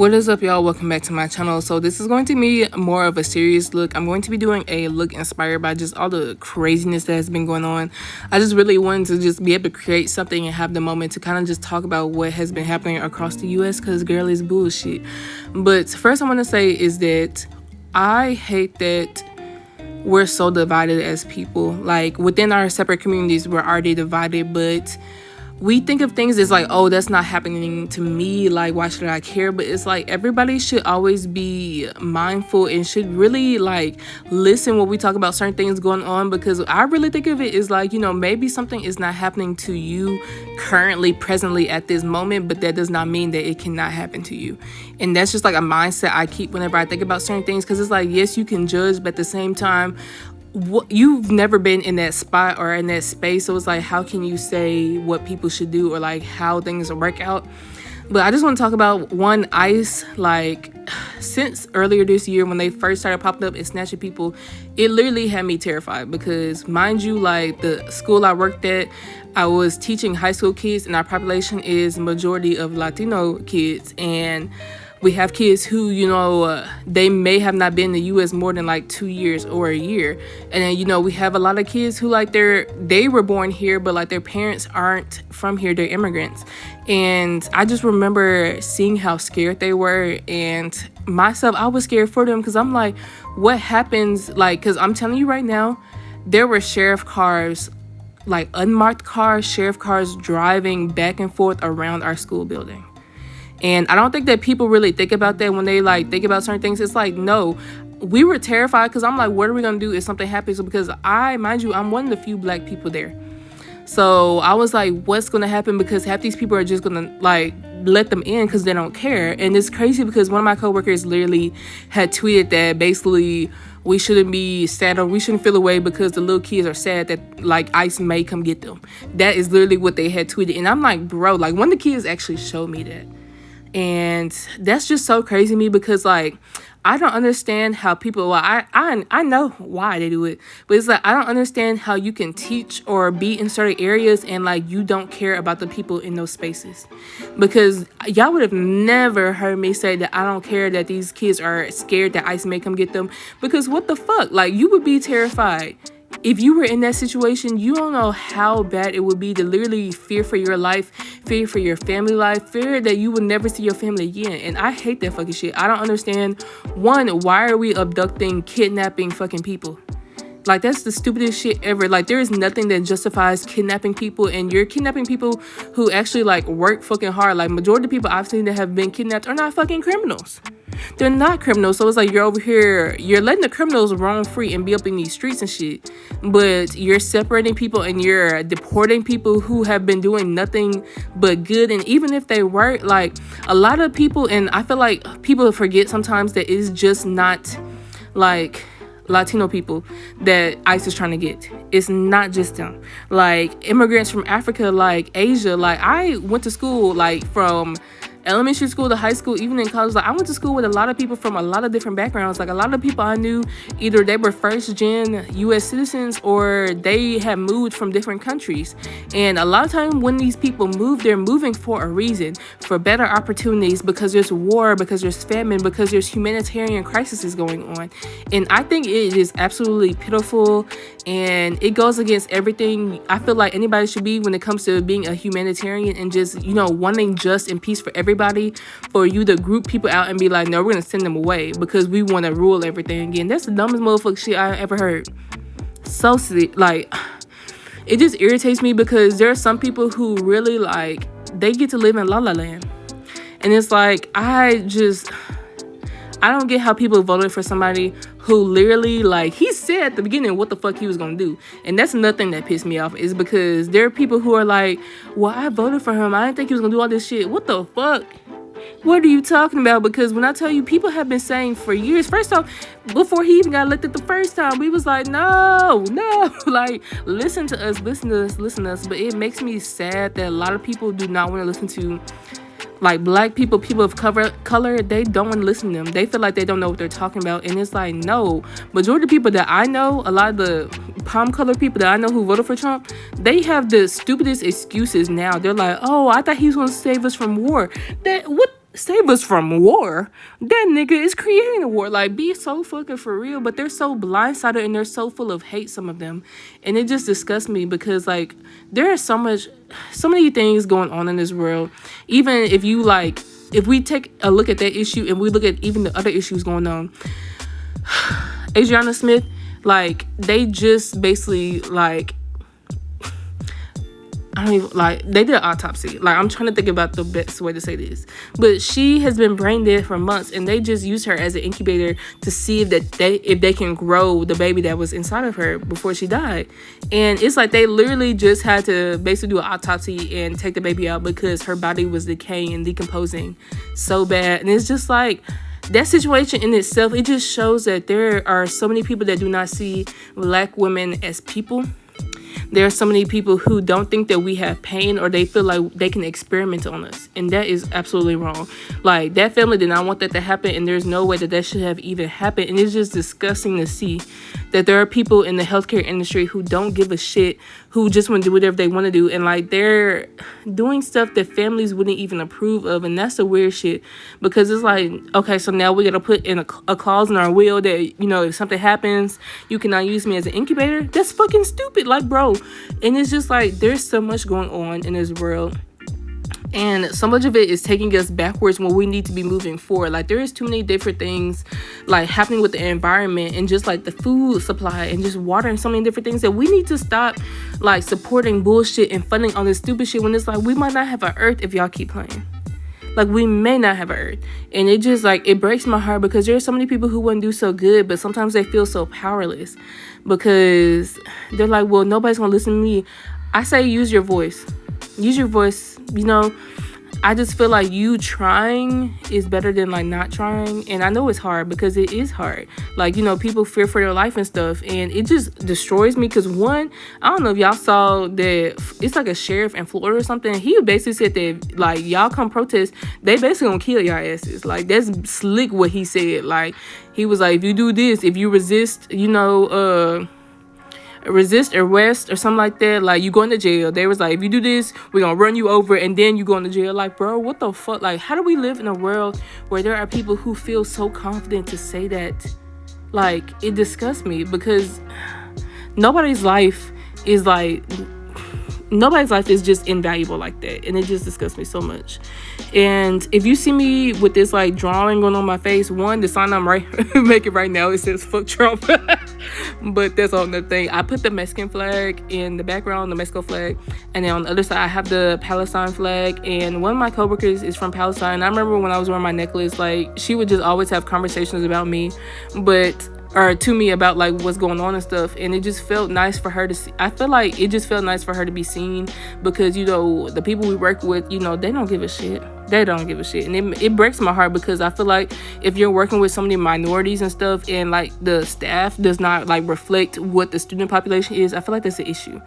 What is up, y'all? Welcome back to my channel. So this is going to be more of a serious look. I'm going to be doing a look inspired by just all the craziness that has been going on. I just really wanted to just be able to create something and have the moment to kind of just talk about what has been happening across the US, because girl, is bullshit. But first I want to say is that I hate that we're so divided as people. Like, within our separate communities, we're already divided, but we think of things as like, oh, that's not happening to me, like, why should I care? But it's like, everybody should always be mindful and should really like listen when we talk about certain things going on, because I really think of it as like, you know, maybe something is not happening to you currently, presently, at this moment, but that does not mean that it cannot happen to you. And that's just like a mindset I keep whenever I think about certain things, because it's like, yes, you can judge, but at the same time, you've never been in that spot or in that space, so it's like, how can you say what people should do or like how things work out? But I just want to talk about one, ICE. Like, since earlier this year when they first started popping up and snatching people, it literally had me terrified, because mind you, like, the school I worked at, I was teaching high school kids, and our population is majority of Latino kids, and we have kids who, you know, they may have not been in the U.S. more than like 2 years or a year. And then, you know, we have a lot of kids who like they were born here, but like their parents aren't from here, they're immigrants. And I just remember seeing how scared they were, and myself, I was scared for them, because I'm like, what happens? Like, because I'm telling you right now, there were sheriff cars, like unmarked cars, sheriff cars driving back and forth around our school building. And I don't think that people really think about that when they like think about certain things. It's like, no, we were terrified, because I'm like, what are we gonna do if something happens? Because mind you, I'm one of the few black people there. So I was like, what's gonna happen? Because half these people are just gonna like let them in because they don't care. And it's crazy because one of my coworkers literally had tweeted that basically we shouldn't be sad, or we shouldn't feel away because the little kids are sad that like ICE may come get them. That is literally what they had tweeted. And I'm like, bro, like, one of the kids actually showed me that. And that's just so crazy to me, because like, I don't understand how people, well, I know why they do it, but it's like, I don't understand how you can teach or be in certain areas and like you don't care about the people in those spaces. Because y'all would have never heard me say that I don't care that these kids are scared that ICE may come get them, because what the fuck, like, you would be terrified. If you were in that situation, you don't know how bad it would be to literally fear for your life, fear for your family life, fear that you will never see your family again. And I hate that fucking shit. I don't understand, one, why are we abducting, kidnapping fucking people? Like, that's the stupidest shit ever. Like, there is nothing that justifies kidnapping people, and you're kidnapping people who actually like work fucking hard. Like, majority of the people I've seen that have been kidnapped are not fucking criminals. They're not criminals. So it's like, you're over here, you're letting the criminals roam free and be up in these streets and shit, but you're separating people and you're deporting people who have been doing nothing but good. And even if they were, like, a lot of people, and I feel like people forget sometimes that it's just not like Latino people that ICE is trying to get. It's not just them. Like, immigrants from Africa, like Asia. Like, I went to school, like, from elementary school to high school, even in college. Like, I went to school with a lot of people from a lot of different backgrounds. Like, a lot of people I knew, either they were first gen US citizens or they had moved from different countries. And a lot of time when these people move, they're moving for a reason, for better opportunities, because there's war, because there's famine, because there's humanitarian crises going on. And I think it is absolutely pitiful, and it goes against everything I feel like anybody should be when it comes to being a humanitarian and just, you know, wanting just and peace for everybody. For you to group people out and be like, no, we're gonna send them away because we want to rule everything again. That's the dumbest motherfucking shit I ever heard. So silly. Like, it just irritates me, because there are some people who really like, they get to live in La La Land, and it's like, I don't get how people voted for somebody who literally, like, he said at the beginning what the fuck he was gonna do. And that's nothing that pissed me off, is because there are people who are like, well, I voted for him, I didn't think he was gonna do all this shit. What the fuck? What are you talking about? Because when I tell you, people have been saying for years, first off, before he even got elected the first time, we was like, no, like, listen to us. But it makes me sad that a lot of people do not want to listen to, like, black people, people of color, they don't want to listen to them. They feel like they don't know what they're talking about. And it's like, no. Majority of the people that I know, a lot of the palm colored people that I know who voted for Trump, they have the stupidest excuses now. They're like, oh, I thought he was going to save us from war. What save us from war. That nigga is creating a war. Like, be so fucking for real. But they're so blindsided and they're so full of hate, some of them. And it just disgusts me because, like, there is so many things going on in this world. Even if you, like, if we take a look at that issue and we look at even the other issues going on, Adriana Smith, like, they just basically, like, I don't even, like, they did an autopsy. Like, I'm trying to think about the best way to say this. But she has been brain dead for months, and they just used her as an incubator to see if they can grow the baby that was inside of her before she died. And it's like they literally just had to basically do an autopsy and take the baby out because her body was decaying and decomposing so bad. And it's just like, that situation in itself, it just shows that there are so many people that do not see Black women as people. There are so many people who don't think that we have pain, or they feel like they can experiment on us. And that is absolutely wrong. Like, that family did not want that to happen, and there's no way that should have even happened. And it's just disgusting to see that there are people in the healthcare industry who don't give a shit, who just want to do whatever they want to do. And, like, they're doing stuff that families wouldn't even approve of. And that's the weird shit. Because it's like, okay, so now we got to put in a clause in our will that, you know, if something happens, you cannot use me as an incubator. That's fucking stupid. Like, bro. And it's just like, there's so much going on in this world. And so much of it is taking us backwards when we need to be moving forward. Like, there is too many different things, like, happening with the environment and just, like, the food supply and just water and so many different things that we need to stop, like, supporting bullshit and funding all this stupid shit when it's like, we might not have an earth if y'all keep playing. Like, we may not have an earth. And it just, like, it breaks my heart because there are so many people who wouldn't do so good, but sometimes they feel so powerless because they're like, well, nobody's gonna listen to me. I say use your voice. Use your voice, you know. I just feel like you trying is better than, like, not trying. And I know it's hard because it is hard. Like, you know, people fear for their life and stuff. And it just destroys me because, one, I don't know if y'all saw that it's like a sheriff in Florida or something. He basically said that, like, y'all come protest, they basically gonna kill y'all asses. Like, that's slick what he said. Like, he was like, if you do this, if you resist, you know, resist arrest or something like that, like, you going to jail. They was like, if you do this, we're gonna run you over and then you going to jail. Like, bro, what the fuck? Like, how do we live in a world where there are people who feel so confident to say that? Like, it disgusts me because nobody's life is just invaluable like that. And it just disgusts me so much. And if you see me with this, like, drawing going on my face, one, the sign I'm making right now, it says fuck Trump. But that's all another thing. I put the Mexican flag in the background, the Mexico flag, and then on the other side I have the Palestine flag. And one of my coworkers is from Palestine. I remember when I was wearing my necklace, like, she would just always have conversations about me, or to me about, like, what's going on and stuff. And it just felt nice for her to see. I feel like it just felt nice for her to be seen because, you know, the people we work with, you know, they don't give a shit. They don't give a shit. And it breaks my heart because I feel like if you're working with so many minorities and stuff and, like, the staff does not, like, reflect what the student population is, I feel like that's an issue.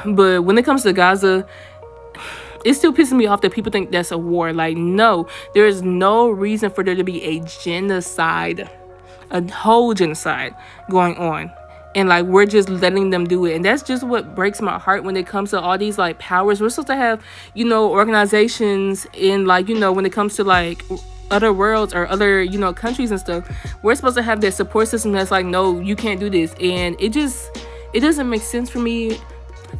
But when it comes to Gaza, it still pisses me off that people think that's a war. Like, no, there is no reason for there to be a genocide, a whole genocide going on. And, like, we're just letting them do it. And that's just what breaks my heart when it comes to all these, like, powers. We're supposed to have, you know, organizations in, like, you know, when it comes to, like, other worlds or other, you know, countries and stuff. We're supposed to have that support system that's like, no, you can't do this. And it doesn't make sense for me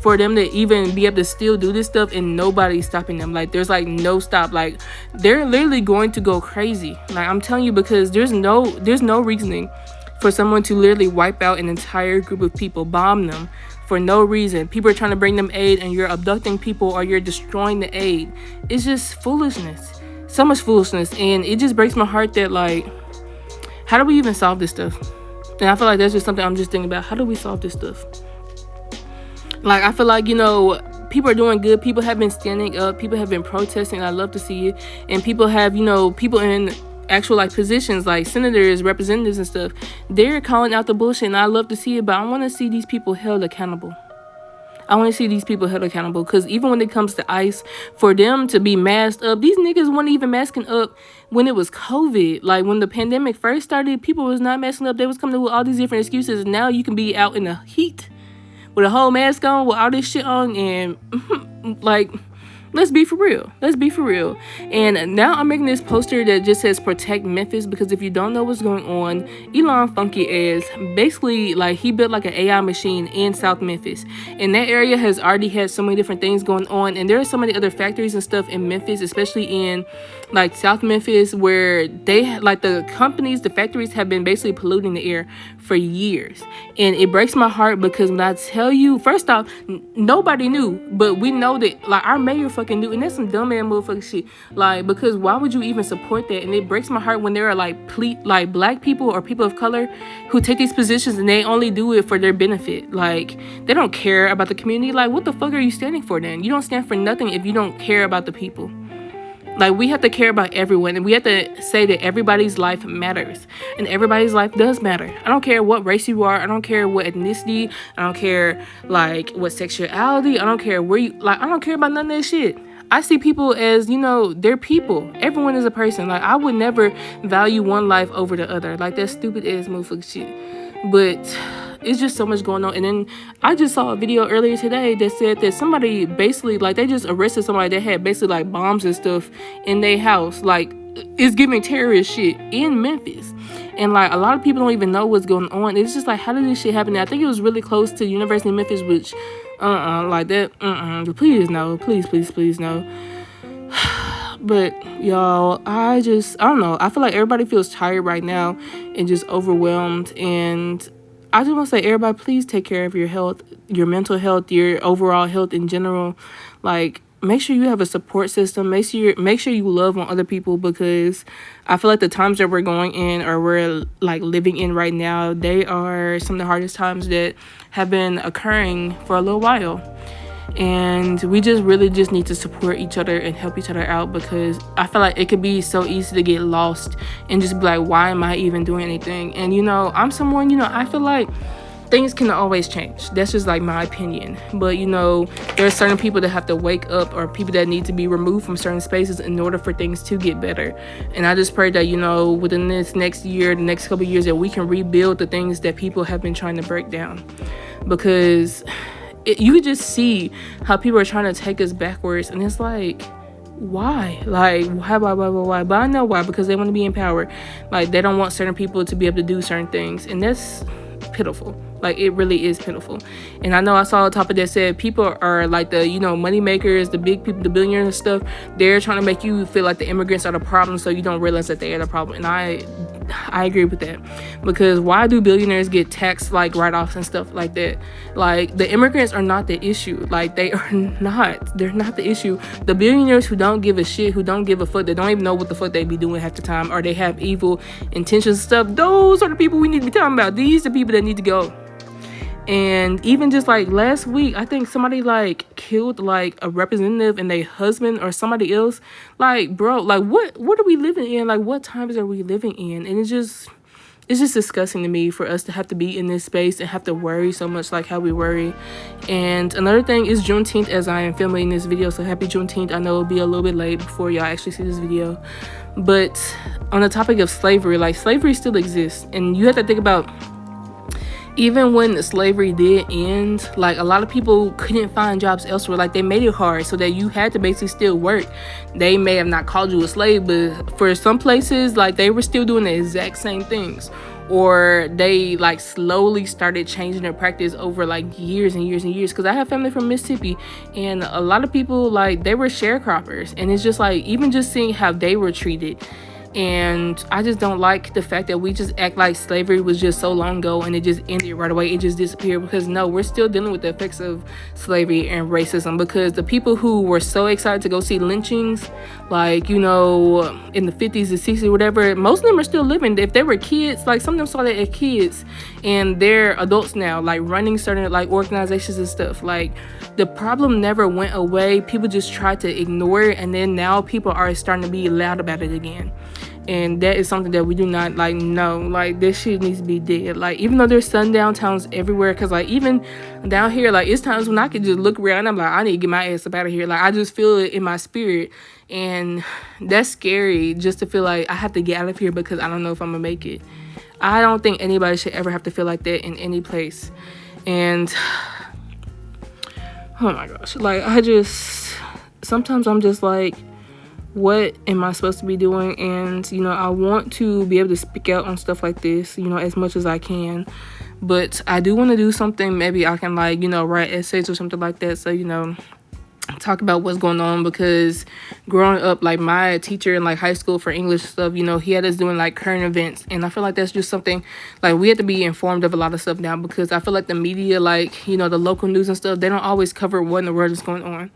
for them to even be able to still do this stuff and nobody's stopping them. Like, there's, like, no stop. Like, they're literally going to go crazy. Like, I'm telling you, because there's no reasoning for someone to literally wipe out an entire group of people, bomb them for no reason. People are trying to bring them aid and you're abducting people or you're destroying the aid. It's just foolishness. So much foolishness. And it just breaks my heart that, like, how do we even solve this stuff? And I feel like that's just something I'm just thinking about. How do we solve this stuff? Like, I feel like, you know, people are doing good. People have been standing up. People have been protesting. I love to see it. And people have, you know, people in actual, like, positions, like senators, representatives and stuff, they're calling out the bullshit, and I love to see it. But I want to see these people held accountable. I want to see these people held accountable, because even when it comes to ICE, for them to be masked up, these niggas weren't even masking up when it was COVID. Like, when the pandemic first started, people was not masking up. They was coming up with all these different excuses. Now you can be out in the heat with a whole mask on, with all this shit on, and like, Let's be for real. Let's be for real. And now I'm making this poster that just says protect Memphis, because if you don't know what's going on, Elon funky ass basically, like, he built like an AI machine in South Memphis, and that area has already had so many different things going on, and there are so many other factories and stuff in Memphis, especially in like South Memphis, where they like the companies, the factories have been basically polluting the air for years. And it breaks my heart, because when I tell you, first off, nobody knew, but we know that, like, our mayor fucking knew, and that's some dumb ass motherfucking shit. Like, because why would you even support that? And it breaks my heart when there are like black people or people of color who take these positions and they only do it for their benefit. Like, they don't care about the community. Like, what the fuck are you standing for then? You don't stand for nothing if you don't care about the people. Like, we have to care about everyone, and we have to say that everybody's life matters, and everybody's life does matter. I don't care what race you are. I don't care what ethnicity. I don't care, like, what sexuality. I don't care where you, like, I don't care about none of that shit. I see people as, you know, they're people. Everyone is a person. Like, I would never value one life over the other. Like, that stupid ass motherfucking shit. But it's just so much going on. And then I just saw a video earlier today that said that somebody basically, like, they just arrested somebody that had basically like bombs and stuff in their house. Like, it's giving terrorist shit in Memphis. And like, a lot of people don't even know what's going on. It's just like, how did this shit happen? I think it was really close to University of Memphis, which like that, please no, please no. But y'all, I don't know, I feel like everybody feels tired right now and just overwhelmed, and I just want to say, everybody, please take care of your health, your mental health, your overall health in general. Like, make sure you have a support system. Make sure you love on other people, because I feel like the times that we're going in, or we're like living in right now, they are some of the hardest times that have been occurring for a little while. And we just really just need to support each other and help each other out, because I feel like it could be so easy to get lost and just be like, why am I even doing anything? And, you know, I'm someone, you know, I feel like things can always change. That's just like my opinion. But, you know, there are certain people that have to wake up, or people that need to be removed from certain spaces in order for things to get better. And I just pray that, you know, within this next year, the next couple of years, that we can rebuild the things that people have been trying to break down. Because you could just see how people are trying to take us backwards, and it's like, why? Like, why? But I know why, because they want to be in power. Like, they don't want certain people to be able to do certain things, and that's pitiful. Like, it really is pitiful. And I know I saw a topic that said people are like the, you know, money makers, the big people, the billionaires and stuff. They're trying to make you feel like the immigrants are the problem, so you don't realize that they are the problem. And I agree with that, because why do billionaires get tax like write-offs and stuff like that? Like, the immigrants are not the issue. Like, they're not the issue. The billionaires who don't give a shit, who don't give a fuck, they don't even know what the fuck they be doing half the time, or they have evil intentions and stuff, those are the people we need to be talking about. These are the people that need to go. And even just like last week, I think somebody like killed like a representative and their husband or somebody else. Like, bro, like what are we living in? Like, what times are we living in? And it's just disgusting to me for us to have to be in this space and have to worry so much like how we worry. And another thing is Juneteenth, as I am filming this video, so happy Juneteenth. I know it'll be a little bit late before y'all actually see this video. But on the topic of slavery, like, slavery still exists, and you have to think about, even when slavery did end, like, a lot of people couldn't find jobs elsewhere. Like, they made it hard so that you had to basically still work. They may have not called you a slave, but for some places, like, they were still doing the exact same things. Or they like slowly started changing their practice over like years and years and years. Because I have family from Mississippi, and a lot of people, like, they were sharecroppers, and it's just like, even just seeing how they were treated. And I just don't like the fact that we just act like slavery was just so long ago and it just ended right away. It just disappeared, because no, we're still dealing with the effects of slavery and racism. Because the people who were so excited to go see lynchings, like, you know, in the 50s and 60s, whatever, most of them are still living. If they were kids, like, some of them saw that as kids, and they're adults now, like, running certain like organizations and stuff. Like, the problem never went away. People just tried to ignore it, and then now people are starting to be loud about it again. And that is something that we do not, like, know. Like, this shit needs to be dead. Like, even though there's sundown towns everywhere, because, like, even down here, like, it's times when I can just look around and I'm like, I need to get my ass up out of here. Like, I just feel it in my spirit. And that's scary, just to feel like I have to get out of here because I don't know if I'm gonna make it. I don't think anybody should ever have to feel like that in any place. And oh my gosh, like, sometimes I'm just like, what am I supposed to be doing? And I want to be able to speak out on stuff like this, as much as I can. But I do want to do something. Maybe I can like, write essays or something like that. So, talk about what's going on, because growing up, like my teacher in like high school for English stuff, he had us doing like current events, and I feel like that's just something like we have to be informed of a lot of stuff now, because I feel like the media, like the local news and stuff, they don't always cover what in the world is going on.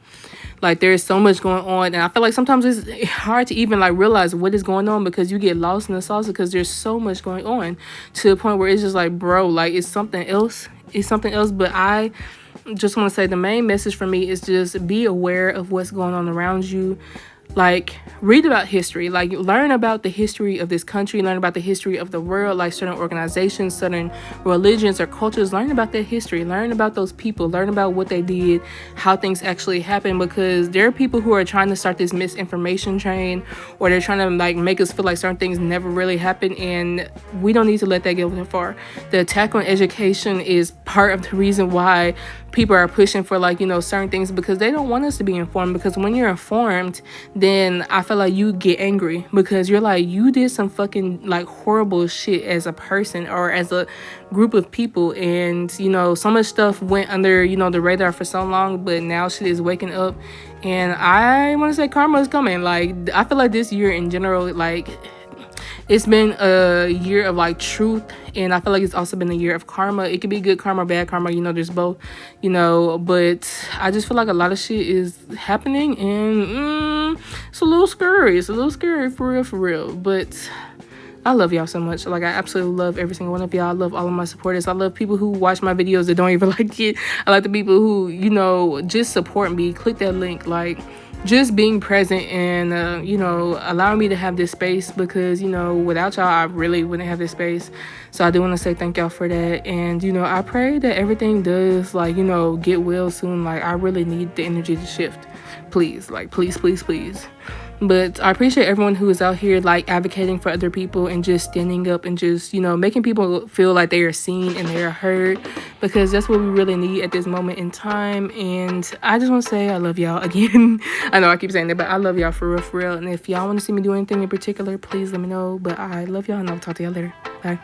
Like there's so much going on, and I feel like sometimes it's hard to even like realize what is going on, because you get lost in the sauce because there's so much going on, to the point where it's just like, bro, like it's something else. But I just want to say the main message for me is just be aware of what's going on around you. Like, read about history, like learn about the history of this country, learn about the history of the world, like certain organizations, certain religions or cultures, learn about their history, learn about those people, learn about what they did, how things actually happen, because there are people who are trying to start this misinformation train, or they're trying to like make us feel like certain things never really happened, and we don't need to let that go too far. The attack on education is part of the reason why people are pushing for like certain things, because they don't want us to be informed, because when you're informed, then I feel like you get angry, because you're like, you did some fucking like horrible shit as a person or as a group of people, and so much stuff went under the radar for so long, but now shit is waking up, and I want to say karma is coming. Like I feel like this year in general, like it's been a year of like truth, and I feel like it's also been a year of karma. It could be good karma, bad karma, there's both, but I just feel like a lot of shit is happening, and it's a little scary. It's a little scary for real. But I love y'all so much. Like I absolutely love every single one of y'all. I love all of my supporters. I love people who watch my videos that don't even like it. I like the people who just support me. Click that link, like just being present and allowing me to have this space, because without y'all I really wouldn't have this space. So I do want to say thank y'all for that, and I pray that everything does like get well soon. Like I really need the energy to shift, please, like please. But I appreciate everyone who is out here like advocating for other people and just standing up and just making people feel like they are seen and they are heard, because that's what we really need at this moment in time. And I just want to say I love y'all again. I know I keep saying that, but I love y'all for real. And if y'all want to see me do anything in particular, please let me know. But I love y'all, and I'll talk to y'all later. Bye.